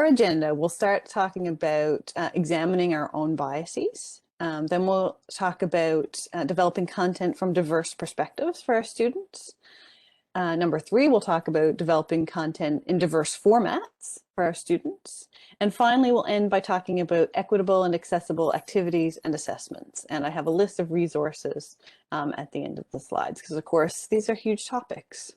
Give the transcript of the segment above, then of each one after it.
agenda, we'll start talking about examining our own biases. Then we'll talk about developing content from diverse perspectives for our students. Number 3, we'll talk about developing content in diverse formats for our students. And finally, we'll end by talking about equitable and accessible activities and assessments. And I have a list of resources at the end of the slides, because of course, these are huge topics.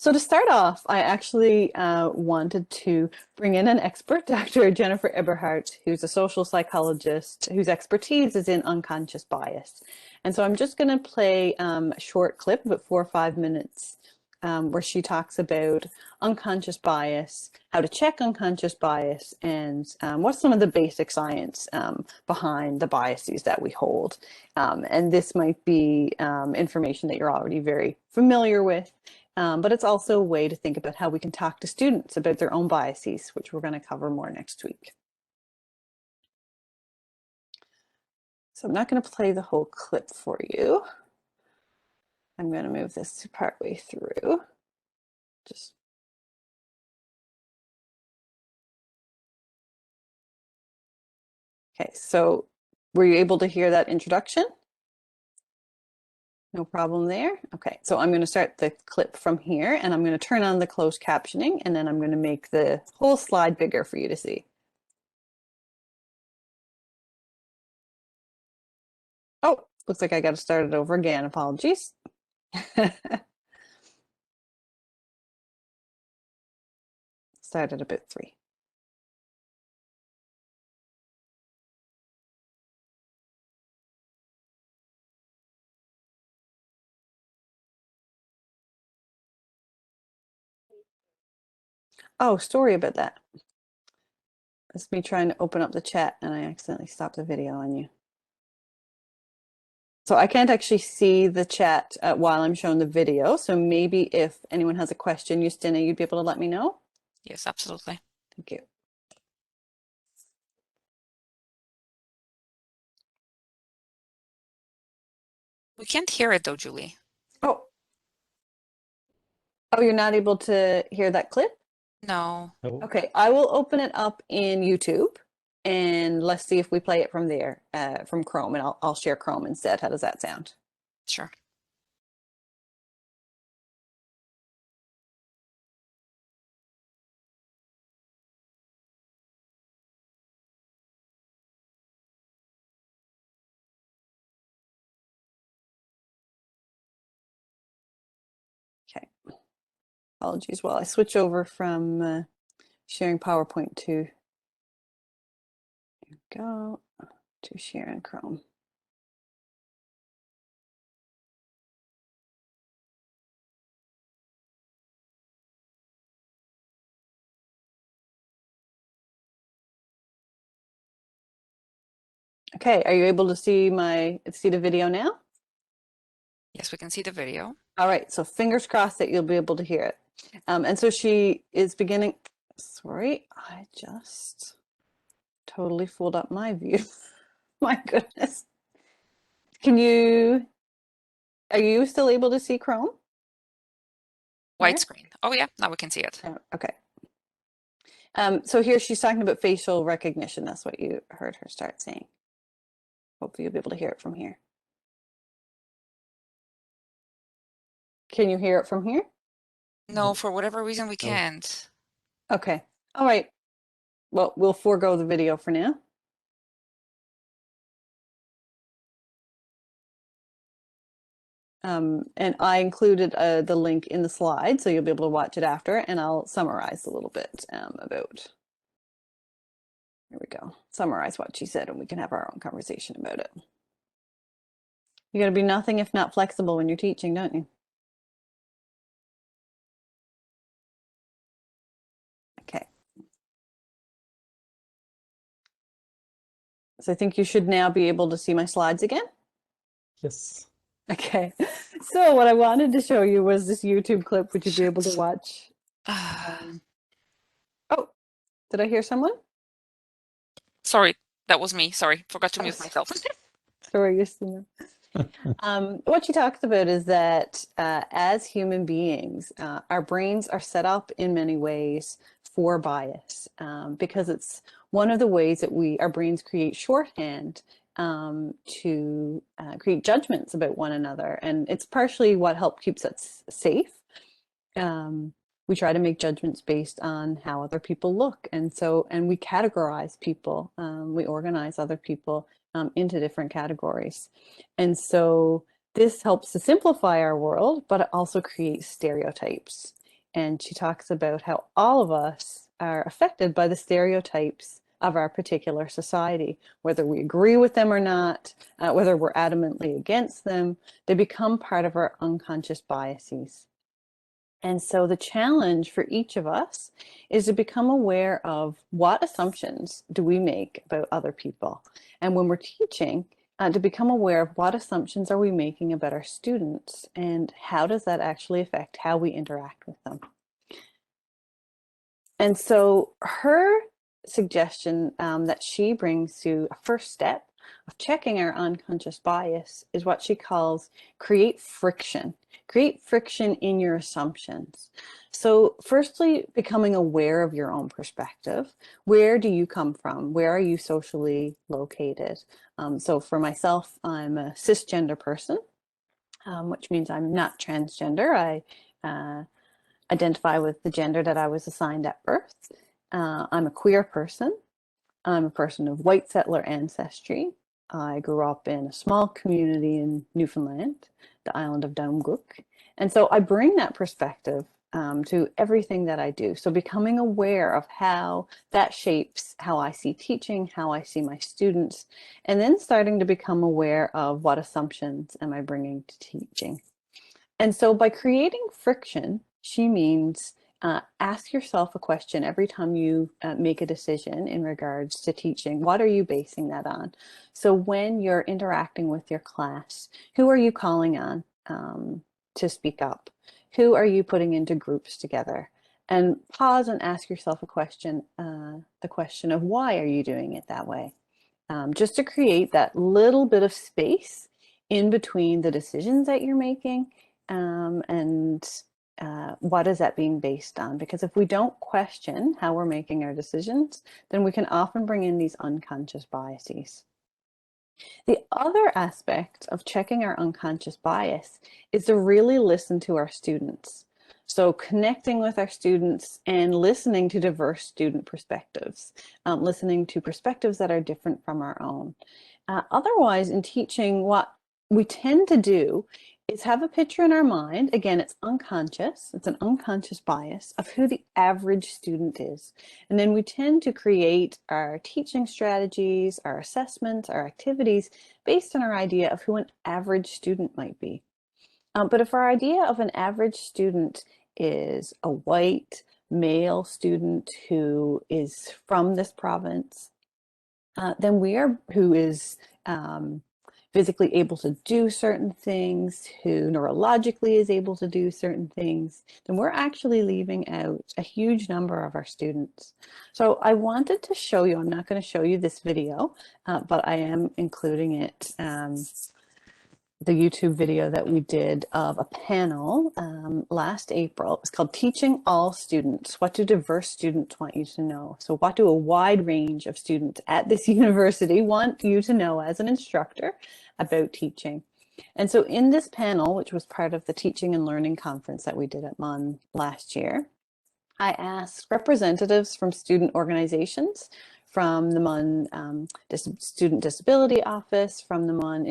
So to start off, I actually wanted to bring in an expert, Dr. Jennifer Eberhardt, who's a social psychologist whose expertise is in unconscious bias. And so I'm just going to play a short clip, about 4 or 5 minutes, where she talks about unconscious bias, how to check unconscious bias, and what's some of the basic science behind the biases that we hold. And this might be information that you're already very familiar with. But it's also a way to think about how we can talk to students about their own biases, which we're going to cover more next week. So I'm not going to play the whole clip for you. I'm going to move this to partway through. Okay, so were you able to hear that introduction? No problem there. Okay, so I'm going to start the clip from here, and I'm going to turn on the closed captioning, and then I'm going to make the whole slide bigger for you to see. Oh, looks like I got to start it over again. Apologies. Start at about 3. Oh, sorry about that. It's me trying to open up the chat and I accidentally stopped the video on you. So I can't actually see the chat while I'm showing the video. So maybe if anyone has a question, Justina, you'd be able to let me know? Yes, absolutely. Thank you. We can't hear it though, Julie. Oh, you're not able to hear that clip? No. Okay, I will open it up in YouTube and let's see if we play it from there, from Chrome, and I'll share Chrome instead. How does that sound? Sure. Okay. Apologies while I switch over from sharing PowerPoint to, here we go, to sharing Chrome. Okay, are you able to see the video now? Yes, we can see the video. All right, so fingers crossed that you'll be able to hear it. And so she is beginning, sorry, I just totally fooled up my view. My goodness. Are you still able to see Chrome? Widescreen. Oh yeah, now we can see it. Oh, okay. So here she's talking about facial recognition. That's what you heard her start saying. Hopefully you'll be able to hear it from here. Can you hear it from here? No, for whatever reason we can't. Okay. All right. Well, we'll forego the video for now. And I included the link in the slide, so you'll be able to watch it after, and I'll summarize a little bit about, here we go, summarize what she said, and we can have our own conversation about it. You got to be nothing if not flexible when you're teaching, don't you? Okay. So I think you should now be able to see my slides again. Yes. Okay. So what I wanted to show you was this YouTube clip, which you'd be able to watch. Oh, did I hear someone? Sorry, that was me. Sorry, forgot to mute myself. Sorry, Justina. What she talks about is that as human beings, our brains are set up in many ways for bias. because it's one of the ways that our brains create shorthand to create judgments about one another. And it's partially what help keeps us safe. We try to make judgments based on how other people look. And we categorize people. We organize other people into different categories. And so this helps to simplify our world, but it also creates stereotypes. And she talks about how all of us are affected by the stereotypes of our particular society, whether we agree with them or not, whether we're adamantly against them, they become part of our unconscious biases. And so the challenge for each of us is to become aware of what assumptions do we make about other people. And when we're teaching, to become aware of what assumptions are we making about our students and how does that actually affect how we interact with them. And so her suggestion that she brings to a first step of checking our unconscious bias is what she calls create friction. Create friction in your assumptions. So firstly, becoming aware of your own perspective. Where do you come from? Where are you socially located? So for myself, I'm a cisgender person, which means I'm not transgender. I identify with the gender that I was assigned at birth. I'm a queer person. I'm a person of white settler ancestry. I grew up in a small community in Newfoundland, the island of Domguk. And so I bring that perspective to everything that I do. So becoming aware of how that shapes how I see teaching, how I see my students, and then starting to become aware of what assumptions am I bringing to teaching. And so by creating friction, she means ask yourself a question every time you make a decision in regards to teaching. What are you basing that on? So when you're interacting with your class, who are you calling on to speak up? Who are you putting into groups together? And pause and ask yourself a question, the question of why are you doing it that way? Just to create that little bit of space in between the decisions that you're making and what is that being based on? Because if we don't question how we're making our decisions, then we can often bring in these unconscious biases. The other aspect of checking our unconscious bias is to really listen to our students. So connecting with our students and listening to diverse student perspectives, listening to perspectives that are different from our own. Otherwise, in teaching, what we tend to do is have a picture in our mind. Again, it's unconscious. It's an unconscious bias of who the average student is. And then we tend to create our teaching strategies, our assessments, our activities based on our idea of who an average student might be. But if our idea of an average student is a white male student who is from this province, then who is physically able to do certain things, who neurologically is able to do certain things, then we're actually leaving out a huge number of our students. So I wanted to show you, I'm not going to show you this video, but I am including it, the YouTube video that we did of a panel last April. It's called Teaching All Students. What do diverse students want you to know? So what do a wide range of students at this university want you to know as an instructor about teaching? And so in this panel, which was part of the Teaching and Learning Conference that we did at MUN last year, I asked representatives from student organizations, from the MUN Student Disability Office, from the MUN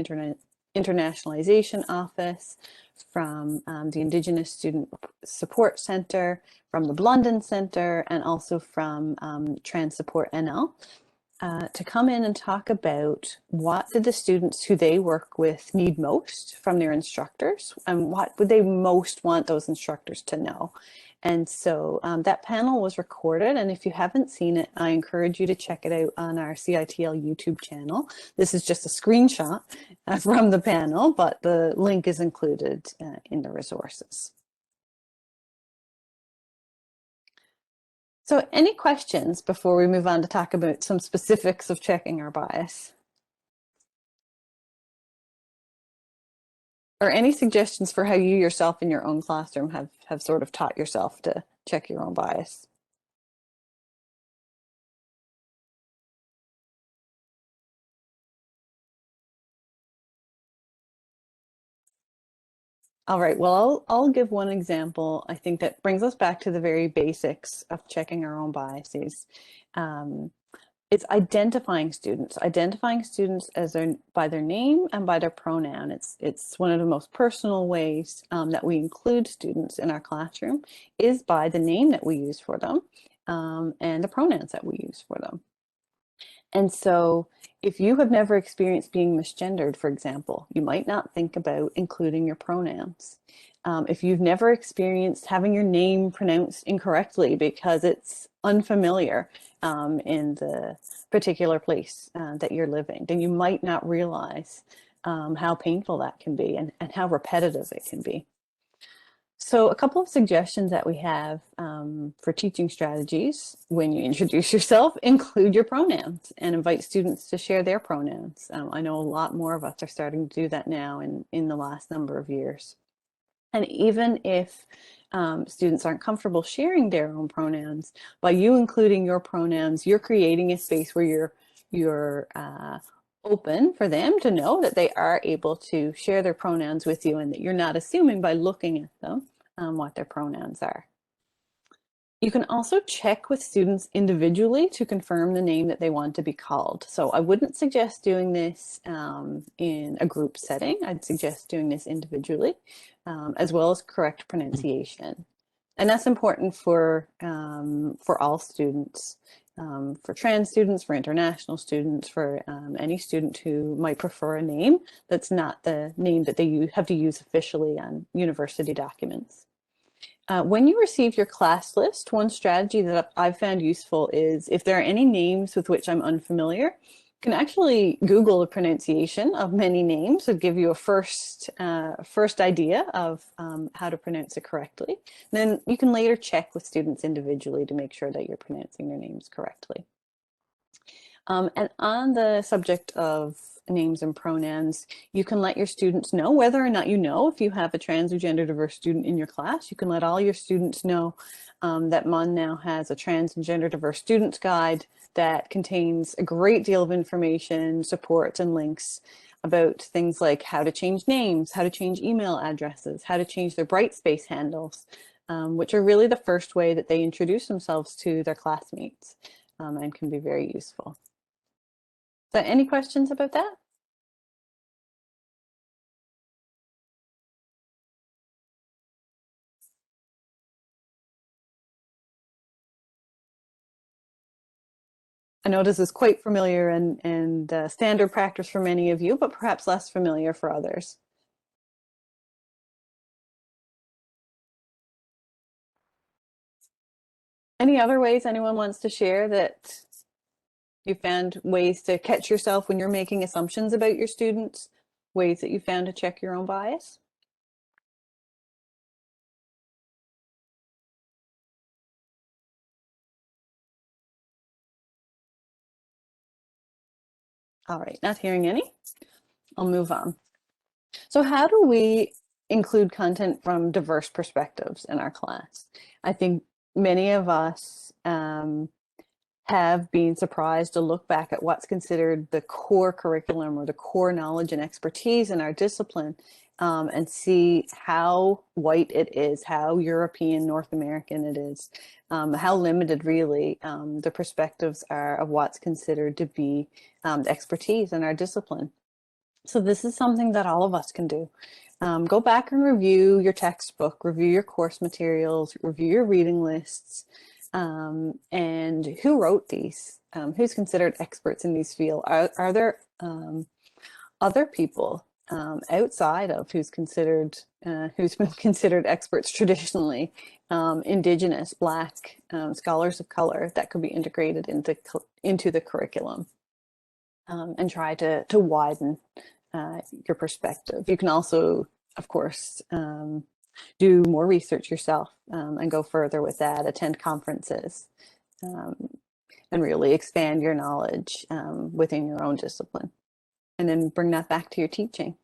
Internationalization Office, from the Indigenous Student Support Center, from the Blunden Center, and also from Trans Support NL, to come in and talk about what did the students who they work with need most from their instructors, and what would they most want those instructors to know. And so that panel was recorded, and if you haven't seen it, I encourage you to check it out on our CITL YouTube channel. This is just a screenshot from the panel, but the link is included in the resources. So any questions before we move on to talk about some specifics of checking our bias? Or any suggestions for how you yourself in your own classroom have sort of taught yourself to check your own bias? All right, well, I'll give one example. I think that brings us back to the very basics of checking our own biases. Um, it's identifying students as by their name and by their pronoun. It's one of the most personal ways that we include students in our classroom is by the name that we use for them and the pronouns that we use for them. And so if you have never experienced being misgendered, for example, you might not think about including your pronouns. If you've never experienced having your name pronounced incorrectly because it's unfamiliar in the particular place that you're living, then you might not realize how painful that can be and how repetitive it can be. So a couple of suggestions that we have for teaching strategies when you introduce yourself, include your pronouns and invite students to share their pronouns. I know a lot more of us are starting to do that now in the last number of years. And even if students aren't comfortable sharing their own pronouns, by you including your pronouns, you're creating a space where you're open for them to know that they are able to share their pronouns with you and that you're not assuming by looking at them what their pronouns are. You can also check with students individually to confirm the name that they want to be called. So I wouldn't suggest doing this in a group setting. I'd suggest doing this individually, as well as correct pronunciation. And that's important for all students, for trans students, for international students, for any student who might prefer a name that's not the name that they have to use officially on university documents. When you receive your class list, one strategy that I've found useful is if there are any names with which I'm unfamiliar, you can actually Google the pronunciation of many names to give you a first idea of how to pronounce it correctly. Then you can later check with students individually to make sure that you're pronouncing their names correctly. And on the subject of names and pronouns, you can let your students know whether or not you know if you have a trans or gender diverse student in your class. You can let all your students know that MUN now has a trans and gender diverse students guide that contains a great deal of information, supports, and links about things like how to change names, how to change email addresses, how to change their Brightspace handles, which are really the first way that they introduce themselves to their classmates and can be very useful. So any questions about that? I know this is quite familiar and standard practice for many of you, but perhaps less familiar for others. Any other ways anyone wants to share that you found ways to catch yourself when you're making assumptions about your students, ways that you found to check your own bias? All right, not hearing any. I'll move on. So how do we include content from diverse perspectives in our class? I think many of us have been surprised to look back at what's considered the core curriculum or the core knowledge and expertise in our discipline and see how white it is, how European, North American it is, how limited really the perspectives are of what's considered to be expertise in our discipline. So this is something that all of us can do. Go back and review your textbook, review your course materials, review your reading lists, and who wrote these? Who's considered experts in these fields? Are there other people outside of who's been considered experts traditionally, Indigenous, Black, scholars of color that could be integrated into the curriculum and try to widen your perspective. You can also, of course, do more research yourself and go further with that, attend conferences, um, and really expand your knowledge within your own discipline. And then bring that back to your teaching.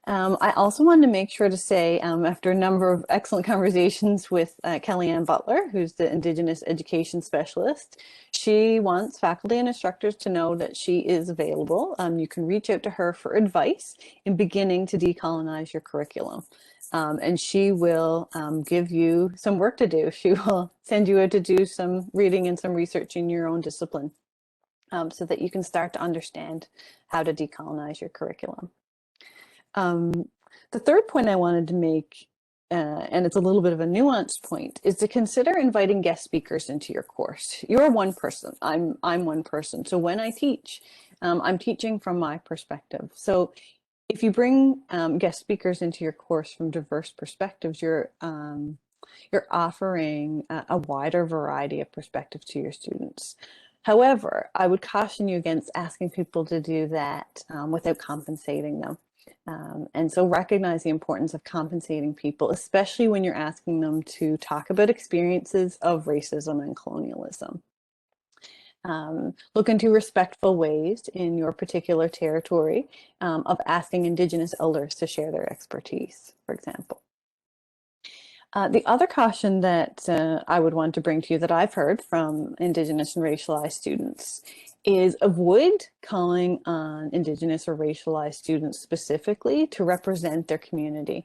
I also wanted to make sure to say, after a number of excellent conversations with Kellyanne Butler, who's the Indigenous Education Specialist, she wants faculty and instructors to know that she is available. You can reach out to her for advice in beginning to decolonize your curriculum. And she will give you some work to do. She will send you out to do some reading and some research in your own discipline so that you can start to understand how to decolonize your curriculum. The third point I wanted to make, and it's a little bit of a nuanced point, is to consider inviting guest speakers into your course. You're one person. I'm one person. So when I teach, I'm teaching from my perspective. So if you bring guest speakers into your course from diverse perspectives, you're offering a wider variety of perspectives to your students. However, I would caution you against asking people to do that without compensating them. And so recognize the importance of compensating people, especially when you're asking them to talk about experiences of racism and colonialism. Look into respectful ways in your particular territory of asking Indigenous elders to share their expertise, for example. The other caution that I would want to bring to you that I've heard from Indigenous and racialized students is avoid calling on Indigenous or racialized students specifically to represent their community.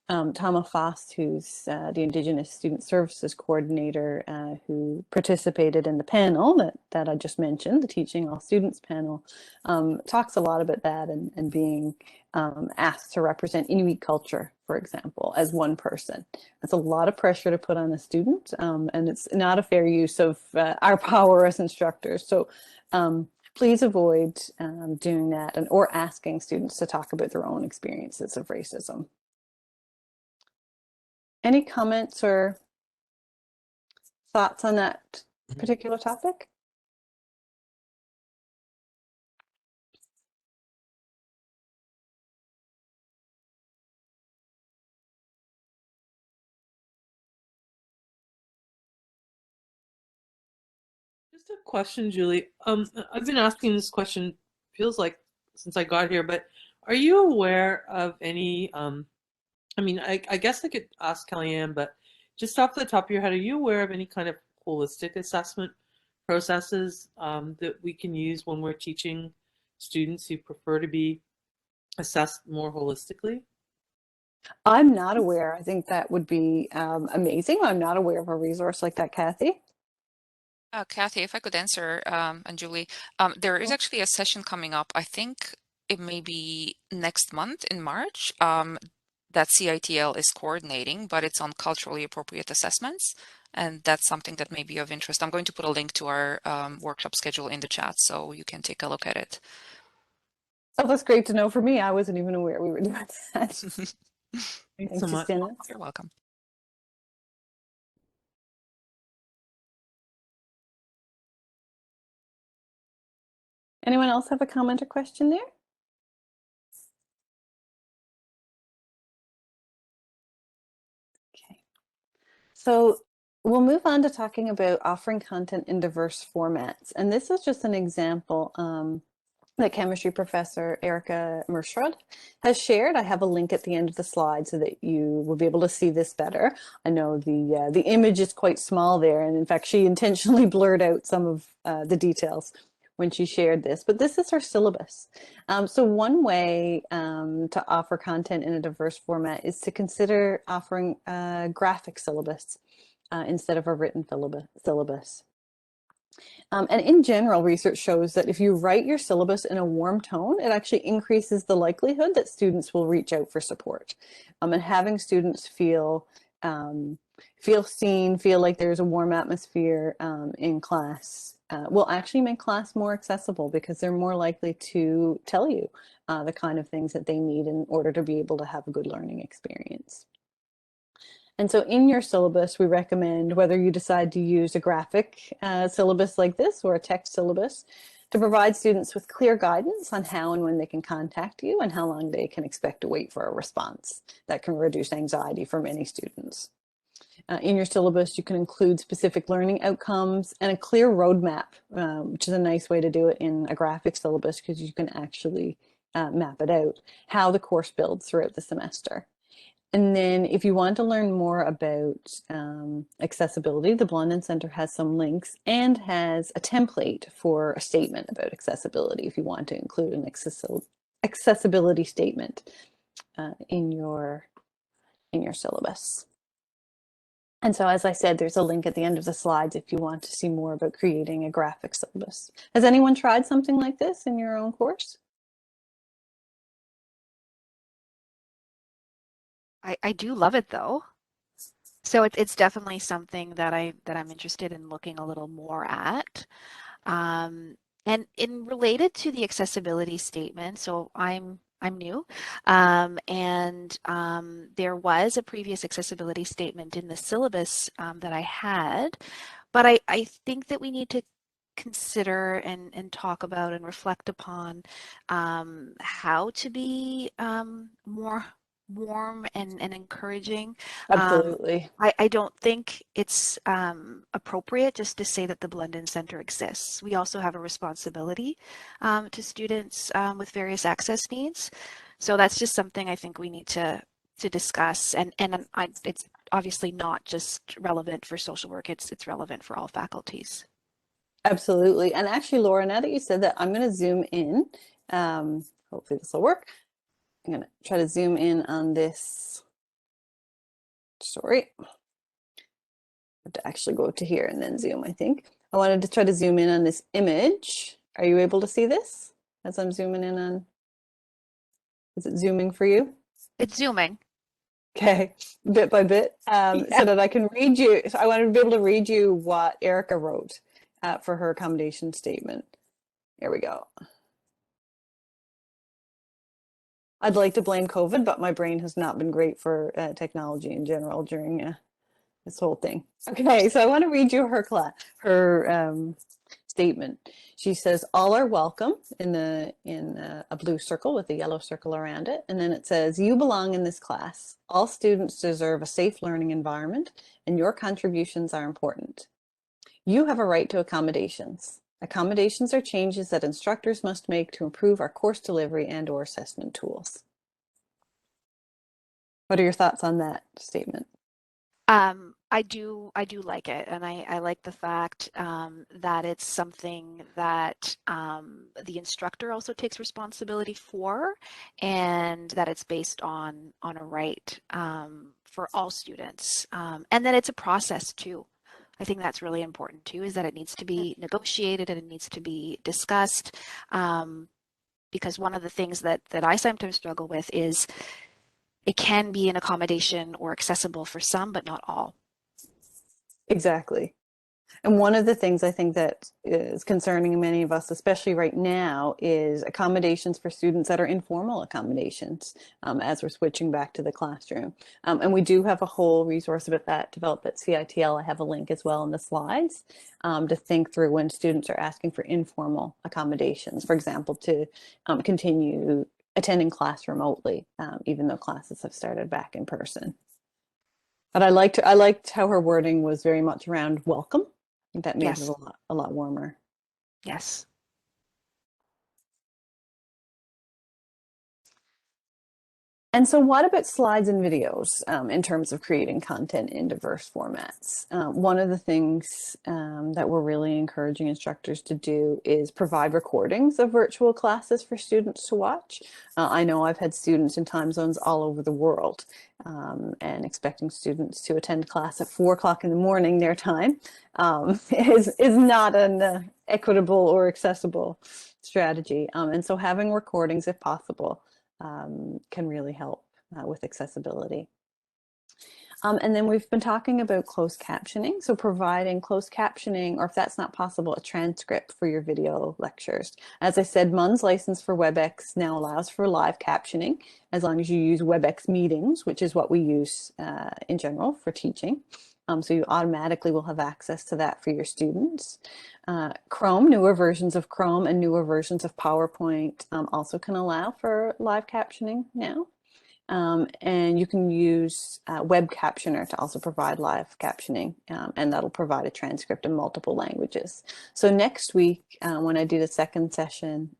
Tama Fost, who's the Indigenous Student Services Coordinator who participated in the panel that I just mentioned, the Teaching All Students panel, talks a lot about that and being asked to represent Inuit culture, for example, as one person. It's a lot of pressure to put on a student, and it's not a fair use of our power as instructors. So please avoid doing that or asking students to talk about their own experiences of racism. Any comments or thoughts on that particular topic? Just a question, Julie. I've been asking this question, feels like since I got here, but are you aware of any, I mean, I guess I could ask Kellyanne, but just off the top of your head, are you aware of any kind of holistic assessment processes that we can use when we're teaching students who prefer to be assessed more holistically? I'm not aware. I think that would be amazing. I'm not aware of a resource like that, Kathy. Kathy, if I could answer, and Julie, there is actually a session coming up. I think it may be next month in March that CITL is coordinating, but it's on culturally appropriate assessments. And that's something that may be of interest. I'm going to put a link to our workshop schedule in the chat so you can take a look at it. Oh, that's great to know for me. I wasn't even aware we were doing that. Thanks Thanks, so much. Justina. You're welcome. Anyone else have a comment or question there? Okay. So we'll move on to talking about offering content in diverse formats. And this is just an example that chemistry professor Erica Merschrod has shared. I have a link at the end of the slide so that you will be able to see this better. I know the image is quite small there, and in fact, she intentionally blurred out some of the details when she shared this, but this is her syllabus. So one way to offer content in a diverse format is to consider offering a graphic syllabus instead of a written syllabus. And in general, research shows that if you write your syllabus in a warm tone, it actually increases the likelihood that students will reach out for support. And having students feel seen, feel like there's a warm atmosphere in class will actually make class more accessible because they're more likely to tell you the kind of things that they need in order to be able to have a good learning experience. And so in your syllabus, we recommend whether you decide to use a graphic syllabus like this or a text syllabus to provide students with clear guidance on how and when they can contact you and how long they can expect to wait for a response. That can reduce anxiety for many students. In your syllabus, you can include specific learning outcomes and a clear roadmap, which is a nice way to do it in a graphic syllabus because you can actually map it out, how the course builds throughout the semester. And then if you want to learn more about accessibility, the Blondin Center has some links and has a template for a statement about accessibility if you want to include an accessibility statement in your syllabus. And so, as I said, there's a link at the end of the slides if you want to see more about creating a graphic syllabus. Has anyone tried something like this in your own course? I do love it though. So it's definitely something that I'm interested in looking a little more at. Um, and in related to the accessibility statement, so I'm new, and there was a previous accessibility statement in the syllabus that I had, but I think that we need to consider and talk about and reflect upon how to be more warm and encouraging. Absolutely. I don't think it's appropriate just to say that the Blondin Center exists. We also have a responsibility to students with various access needs. So that's just something I think we need to discuss. It's obviously not just relevant for social work. It's relevant for all faculties. Absolutely. And actually, Laura, now that you said that, I'm going to zoom in. Hopefully this will work. I'm going to try to zoom in on this. Sorry. I have to actually go to here and then zoom, I think. I wanted to try to zoom in on this image. Are you able to see this as I'm zooming in on? Is it zooming for you? It's zooming. Okay, bit by bit, so that I can read you. So I wanted to be able to read you what Erica wrote for her accommodation statement. Here we go. I'd like to blame COVID, but my brain has not been great for technology in general during this whole thing. Okay, so I want to read you her statement. She says, "All are welcome," in a blue circle with a yellow circle around it, and then it says, "You belong in this class. All students deserve a safe learning environment, and your contributions are important. You have a right to accommodations. Accommodations are changes that instructors must make to improve our course delivery and/or assessment tools." What are your thoughts on that statement? I do like it, and I like the fact that it's something that the instructor also takes responsibility for, and that it's based on a right for all students, and that it's a process too. I think that's really important too, is that it needs to be negotiated and it needs to be discussed, because one of the things that I sometimes struggle with is it can be an accommodation or accessible for some, but not all. Exactly. And one of the things I think that is concerning many of us, especially right now, is accommodations for students that are informal accommodations as we're switching back to the classroom. And we do have a whole resource about that developed at CITL. I have a link as well in the slides to think through when students are asking for informal accommodations, for example, to continue attending class remotely, even though classes have started back in person. But I liked how her wording was very much around welcome. I think that made it Yes. a lot warmer. Yes. And so what about slides and videos in terms of creating content in diverse formats? One of the things that we're really encouraging instructors to do is provide recordings of virtual classes for students to watch. I know I've had students in time zones all over the world, and expecting students to attend class at 4 o'clock in the morning their time is not an equitable or accessible strategy. And so having recordings, if possible, can really help with accessibility. And then we've been talking about closed captioning. So providing closed captioning, or if that's not possible, a transcript for your video lectures. As I said, MUN's license for WebEx now allows for live captioning, as long as you use WebEx meetings, which is what we use in general for teaching. So you automatically will have access to that for your students. Chrome, newer versions of Chrome and newer versions of PowerPoint also can allow for live captioning now. And you can use Web Captioner to also provide live captioning, and that'll provide a transcript in multiple languages. So next week, when I do the second session,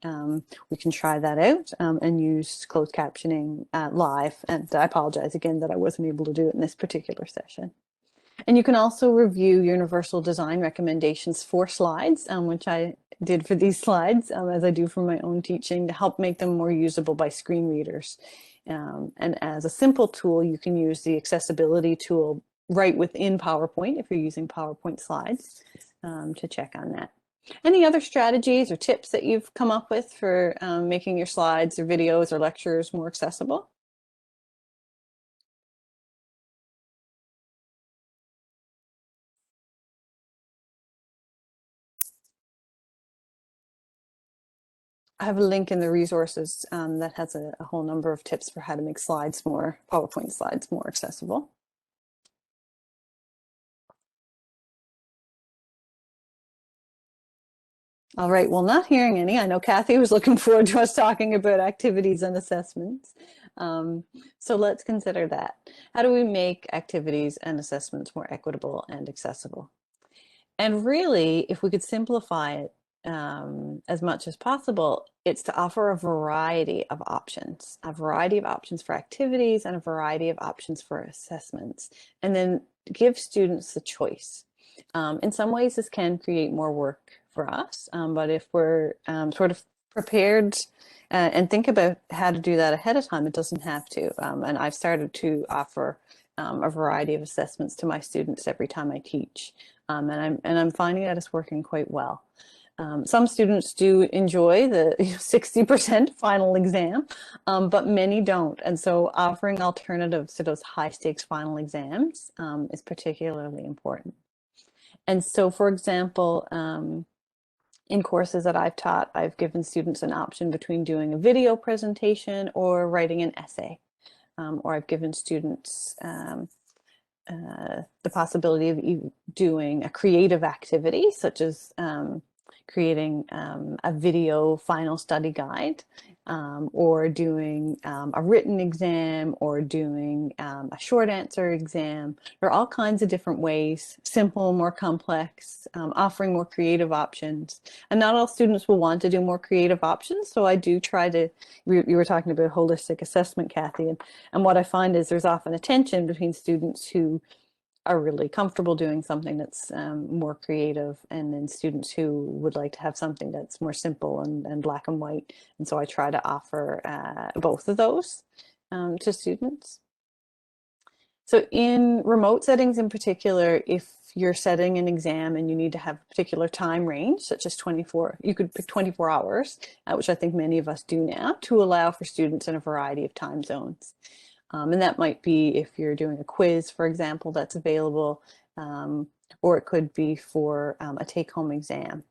we can try that out and use closed captioning live. And I apologize again that I wasn't able to do it in this particular session. And you can also review universal design recommendations for slides, which I did for these slides, as I do for my own teaching, to help make them more usable by screen readers. And as a simple tool, you can use the accessibility tool right within PowerPoint if you're using PowerPoint slides to check on that. Any other strategies or tips that you've come up with for making your slides or videos or lectures more accessible? I have a link in the resources that has a whole number of tips for how to make slides more, PowerPoint slides more accessible. All right, well, not hearing any. I know Kathy was looking forward to us talking about activities and assessments. So let's consider that. How do we make activities and assessments more equitable and accessible? And really, if we could simplify it as much as possible, it's to offer a variety of options for activities and a variety of options for assessments, and then give students the choice. In some ways, this can create more work for us, but if we're sort of prepared and think about how to do that ahead of time, it doesn't have to. And I've started to offer a variety of assessments to my students every time I teach. And I'm finding that it's working quite well. Some students do enjoy the 60% final exam, but many don't. And so offering alternatives to those high stakes final exams is particularly important. And so, for example, in courses that I've taught, I've given students an option between doing a video presentation or writing an essay. Or I've given students the possibility of doing a creative activity, such as creating a video final study guide, or doing a written exam, or doing a short answer exam. There are all kinds of different ways, simple, more complex, offering more creative options. And not all students will want to do more creative options, so I do try to, you were talking about holistic assessment, Kathy, and what I find is there's often a tension between students who are really comfortable doing something that's more creative, and then students who would like to have something that's more simple and black and white. And so I try to offer both of those to students. So in remote settings in particular, if you're setting an exam and you need to have a particular time range, such as 24, you could pick 24 hours, which I think many of us do now, to allow for students in a variety of time zones. And that might be if you're doing a quiz, for example, that's available, or it could be for a take-home exam.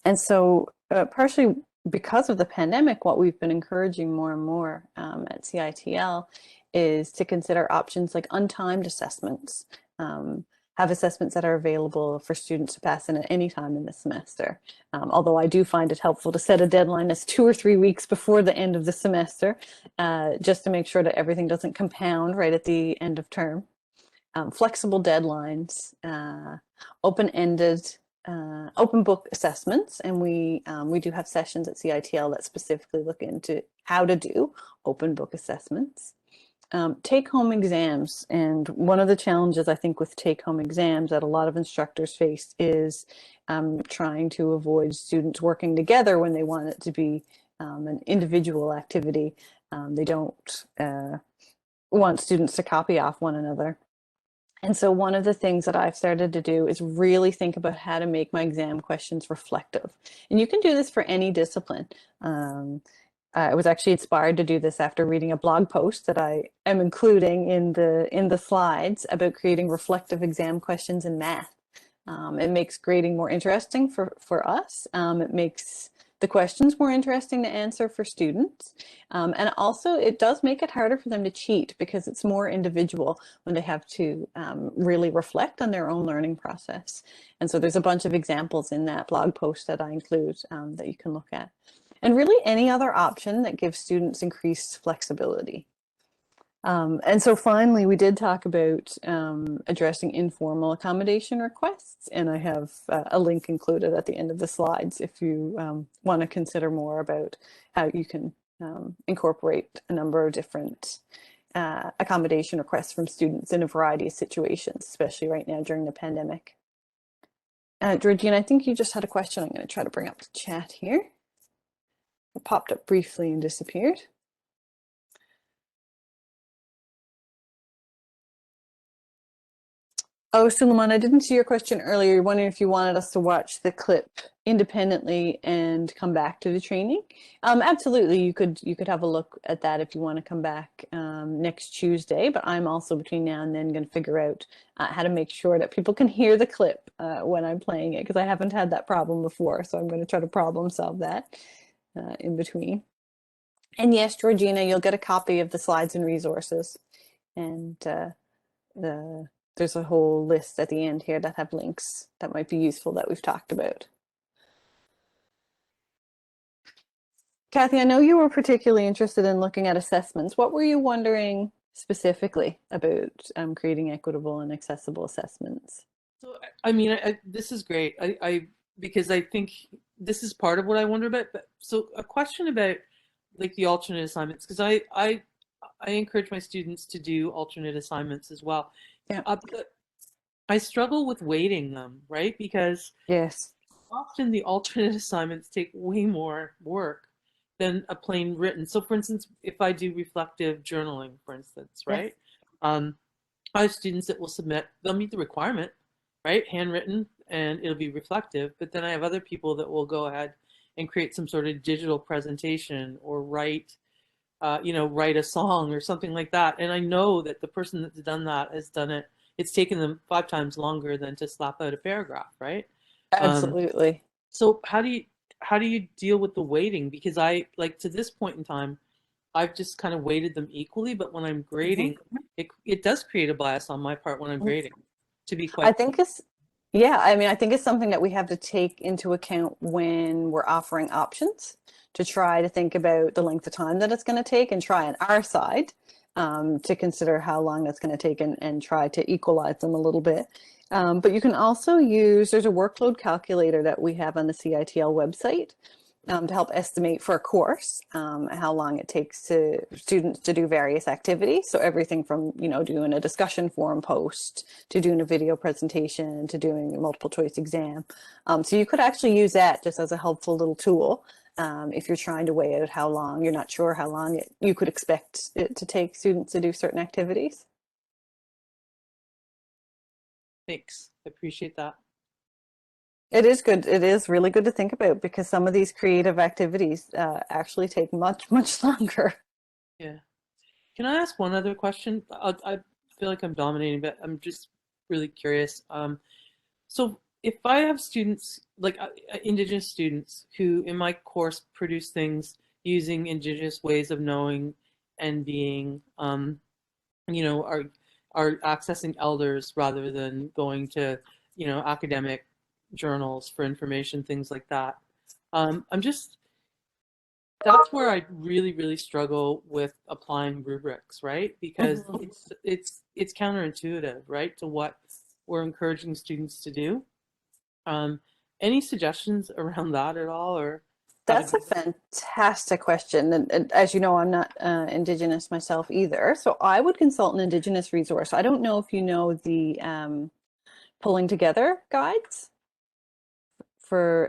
And so partially because of the pandemic, what we've been encouraging more and more at CITL is to consider options like untimed assessments, have assessments that are available for students to pass in at any time in the semester. Although I do find it helpful to set a deadline as 2 or 3 weeks before the end of the semester, just to make sure that everything doesn't compound right at the end of term. Flexible deadlines, open-ended, open book assessments, and we do have sessions at CITL that specifically look into how to do open book assessments. Take-home exams, and one of the challenges I think with take-home exams that a lot of instructors face is trying to avoid students working together when they want it to be an individual activity. They don't want students to copy off one another. And so one of the things that I've started to do is really think about how to make my exam questions reflective. And you can do this for any discipline. I was actually inspired to do this after reading a blog post that I am including in the slides about creating reflective exam questions in math. It makes grading more interesting for us. It makes the questions more interesting to answer for students. And also it does make it harder for them to cheat because it's more individual when they have to really reflect on their own learning process. And so there's a bunch of examples in that blog post that I include that you can look at. And really any other option that gives students increased flexibility. And so finally, we did talk about addressing informal accommodation requests, and I have a link included at the end of the slides if you want to consider more about how you can incorporate a number of different accommodation requests from students in a variety of situations, especially right now during the pandemic. Georgina, I think you just had a question. I'm going to try to bring up the chat here. It popped up briefly and disappeared. Oh, Suleiman, I didn't see your question earlier. You're wondering if you wanted us to watch the clip independently and come back to the training. Absolutely, you could have a look at that if you want to come back next Tuesday. But I'm also between now and then going to figure out how to make sure that people can hear the clip when I'm playing it, because I haven't had that problem before. So I'm going to try to problem solve that in between. And yes, Georgina, you'll get a copy of the slides and resources, and there's a whole list at the end here that have links that might be useful that we've talked about. Kathy, I know you were particularly interested in looking at assessments. What were you wondering specifically about creating equitable and accessible assessments? So, I mean, this is great. Because I think this is part of what I wonder about. But so a question about like the alternate assignments, because I encourage my students to do alternate assignments as well. Yeah. But I struggle with weighting them, right? Because Yes. often the alternate assignments take way more work than a plain written. So for instance, if I do reflective journaling, for instance, right? I have students that will submit, they'll meet the requirement, right? Handwritten, and it'll be reflective. But then I have other people that will go ahead and create some sort of digital presentation or write a song or something like that. And I know that the person that's done that has done it. It's taken them 5 times longer than to slap out a paragraph, right? Absolutely. So how do you deal with the weighting? Because I like to this point in time, I've just kind of weighted them equally, but when I'm grading, it does create a bias on my part when I'm grading, to be quite. I think it's, yeah, I mean, I think it's something that we have to take into account when we're offering options, to try to think about the length of time that it's going to take and try on our side to consider how long that's going to take and try to equalize them a little bit. But you can also use, there's a workload calculator that we have on the CITL website to help estimate for a course how long it takes to students to do various activities. So everything from, doing a discussion forum post to doing a video presentation to doing a multiple choice exam. So you could actually use that just as a helpful little tool if you're trying to weigh out how long, you're not sure how long you could expect it to take students to do certain activities. Thanks. I appreciate that. It is good. It is really good to think about, because some of these creative activities actually take much, much longer. Yeah. Can I ask one other question? I feel like I'm dominating, but I'm just really curious. So if I have students, like Indigenous students, who in my course produce things using Indigenous ways of knowing and being, are accessing elders rather than going to, academic journals for information, things like that. That's where I really, really struggle with applying rubrics, right? Because it's counterintuitive, right, to what we're encouraging students to do. Any suggestions around that at all, or That's a fantastic question. And as you know, I'm not Indigenous myself either. So I would consult an Indigenous resource. I don't know if you know the pulling together guides for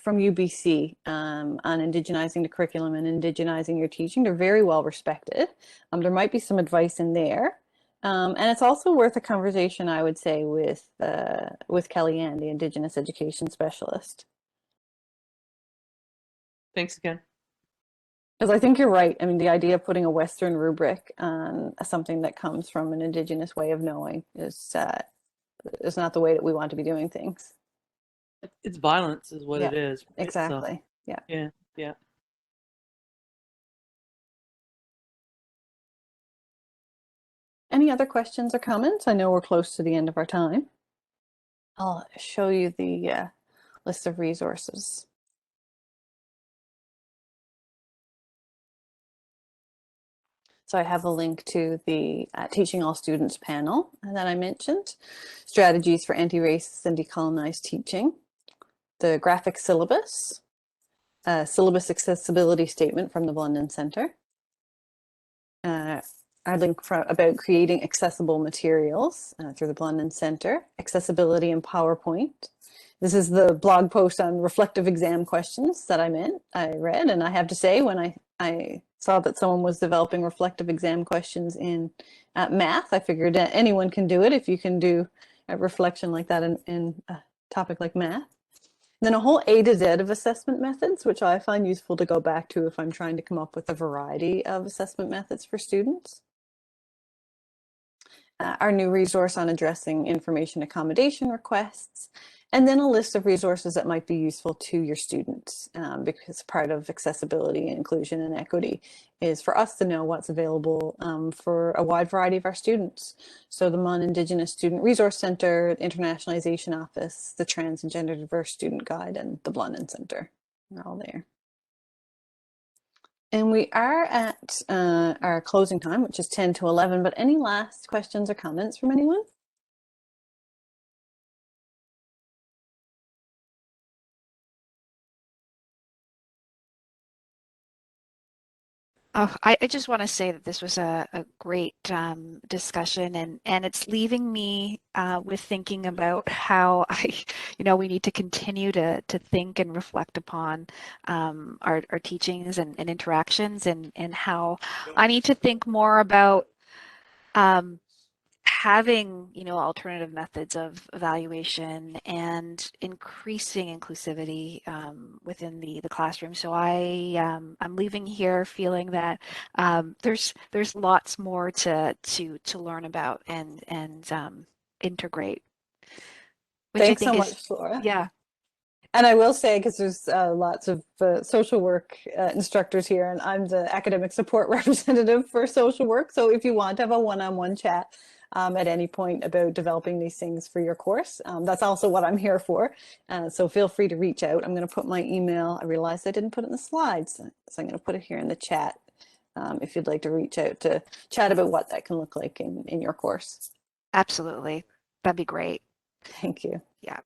from UBC on indigenizing the curriculum and indigenizing your teaching. They're very well respected. There might be some advice in there. And it's also worth a conversation, I would say, with Kellyanne, the Indigenous education specialist. Thanks again. Because I think you're right. I mean, the idea of putting a Western rubric on something that comes from an Indigenous way of knowing is not the way that we want to be doing things. It's violence is what Yeah, it is. Right? exactly. So, yeah. Yeah. Any other questions or comments? I know we're close to the end of our time. I'll show you the list of resources. So I have a link to the Teaching All Students panel that I mentioned, strategies for anti-racist and decolonized teaching, the graphic syllabus, syllabus accessibility statement from the Blondin Center, our link about creating accessible materials through the Blondin Center, accessibility in PowerPoint. This is the blog post on reflective exam questions that I read, and I have to say, when I saw that someone was developing reflective exam questions in math, I figured anyone can do it if you can do a reflection like that in a topic like math. Then a whole A to Z of assessment methods, which I find useful to go back to if I'm trying to come up with a variety of assessment methods for students. Our new resource on addressing information accommodation requests, and then a list of resources that might be useful to your students, because part of accessibility, inclusion, and equity is for us to know what's available for a wide variety of our students. So the Mon Indigenous Student Resource Center, the Internationalization Office, the Trans and Gender Diverse Student Guide, and the Blondin Center are all there. And we are at our closing time, which is 10 to 11, but any last questions or comments from anyone? Oh, I just want to say that this was a great discussion, and it's leaving me with thinking about how we need to continue to think and reflect upon our teachings and interactions, and how I need to think more about having, alternative methods of evaluation and increasing inclusivity within the classroom. So I'm leaving here feeling that there's lots more to learn about and integrate, which I Thanks so think is, much, Flora. yeah. And I will say, because there's lots of social work instructors here, and I'm the academic support representative for social work. So if you want to have a one-on-one chat at any point about developing these things for your course, that's also what I'm here for. So feel free to reach out. I'm going to put my email. I realized I didn't put it in the slides, so I'm going to put it here in the chat if you'd like to reach out to chat about what that can look like in your course. Absolutely. That'd be great. Thank you. Yeah.